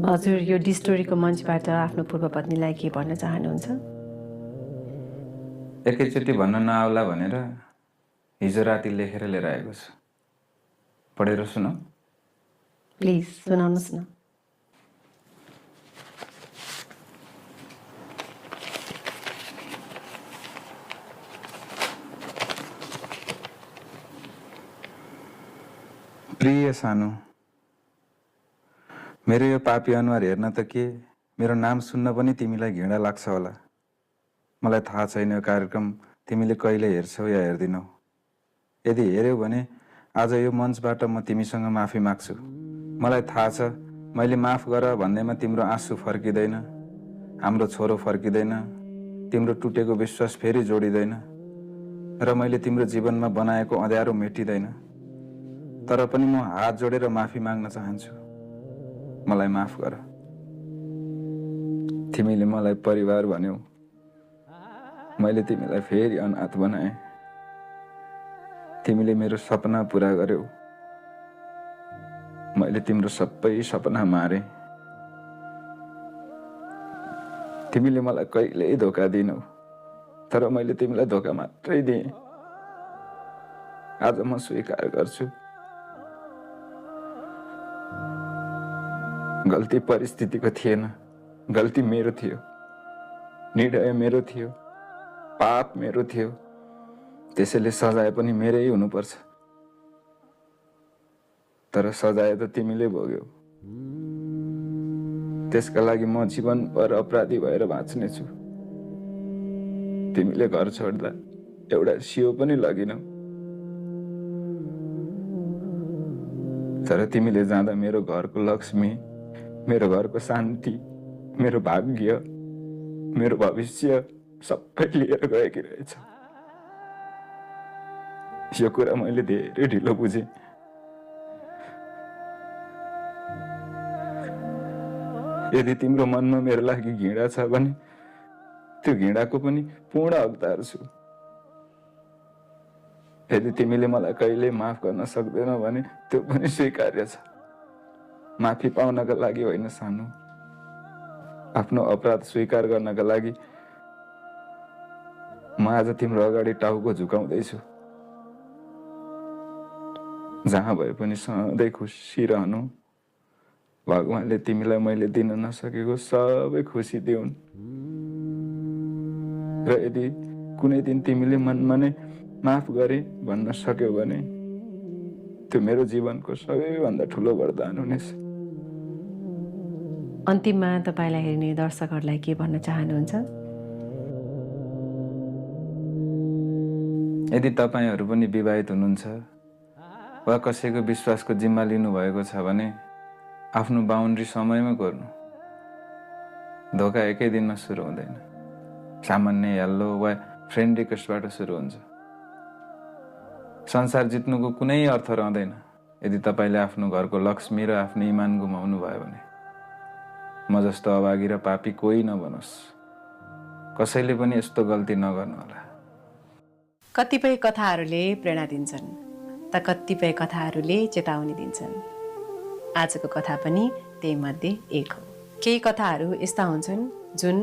हजुर यो डिस्टोरीको मञ्चबाट आफ्नो पूर्व पत्नीलाई के भन्न चाहनुहुन्छ? एकैचोटि भन्न नआउला भनेर हिजो राति लेखेर लिएर आएको छु। पढेर सुन। प्लिज सुनाउनुहोस् न। प्रिय सानो, मेरो यो पापी अनुहार हेर्न त के, मेरो नाम सुन्न पनि तिमीलाई घृणा लाग्छ होला। मलाई थाहा छैन यो कार्यक्रम तिमीले कहिले हेर्छौ या हेर्दिनौ। यदि हेऱ्यौ भने आज यो मञ्चबाट म तिमीसँग माफी माग्छु। मलाई थाहा छ मैले माफ गर भन्दैमा तिम्रो आँसु फर्किँदैन, हाम्रो छोरो फर्किँदैन, तिम्रो टुटेको विश्वास फेरि जोडिँदैन र मैले तिम्रो जीवनमा बनाएको अँध्यारो मेटिँदैन। तर पनि म हात जोडेर माफी माग्न चाहन्छु। मलाई माफ गर। तिमीले मलाई परिवार भन्यौ, मैले तिमीलाई फेरि अनाथ बनाएँ। तिमीले मेरो सपना पुरा गर्यौ, मैले तिम्रो सबै सपना मारेँ। तिमीले मलाई कहिल्यै धोका दिनौ, तर मैले तिमीलाई धोका मात्रै दिएँ। आज म स्वीकार गर्छु, गल्ती परिस्थितिको थिएन, गल्ती मेरो थियो, निर्णय मेरो थियो, पाप मेरो थियो। त्यसैले सजाय पनि मेरै हुनुपर्छ। तर सजाय त तिमीले भोग्यौ। त्यसका लागि म जीवनभर अपराधी भएर बाँच्नेछु। तिमीले घर छोड्दा एउटा सियो पनि लगिनौ, तर तिमीले जाँदा मेरो घरको लक्ष्मी, मेरो घरको शान्ति, मेरो भाग्य, मेरो भविष्य सबै लिएर गएकी रहेछ। यो कुरा मैले धेरै ढिलो बुझेँ। यदि तिम्रो मनमा मेरो लागि घृणा छ भने त्यो घृणाको पनि पूर्ण हकदार छु। यदि तिमीले मलाई कहिल्यै माफ गर्न सक्दैनौ भने त्यो पनि स्वीकार्य छ। माफी पाउनका लागि होइन सानो, आफ्नो अपराध स्वीकार गर्नका लागि म आज तिम्रो अगाडि टाउको झुकाउँदैछु। जहाँ भए पनि सधैँ खुसी रहनु। भगवानले तिमीलाई मैले दिन नसकेको सबै खुसी दिउन्। र यदि कुनै दिन तिमीले मनमा नै माफ गरे भन्न सक्यौ भने त्यो मेरो जीवनको सबैभन्दा ठुलो वरदान हुनेछ। अन्तिममा तपाईँलाई हेर्ने दर्शकहरूलाई के भन्न चाहनुहुन्छ? यदि तपाईँहरू पनि विवाहित हुनुहुन्छ वा कसैको विश्वासको जिम्मा लिनुभएको छ भने आफ्नो बााउन्ड्री समयमा गर्नु। धोका एकै दिनमा सुरु हुँदैन। सामान्य हेल्लो वा फ्रेन्ड रिक्वेस्टबाट सुरु हुन्छ। संसार जित्नुको कुनै अर्थ रहँदैन यदि तपाईँले आफ्नो घरको लक्ष्मी र आफ्नो इमान गुमाउनु भयो भने। म जस्तो अभागी र पापी कोही नबनोस्। कसैले पनि यस्तो गल्ती नगर्नु होला। कतिपय कथाहरूले प्रेरणा दिन्छन् त कतिपय कथाहरूले चेतावनी दिन्छन्। आजको कथा पनि त्यही मध्ये एक हो। केही कथाहरू यस्ता हुन्छन् जुन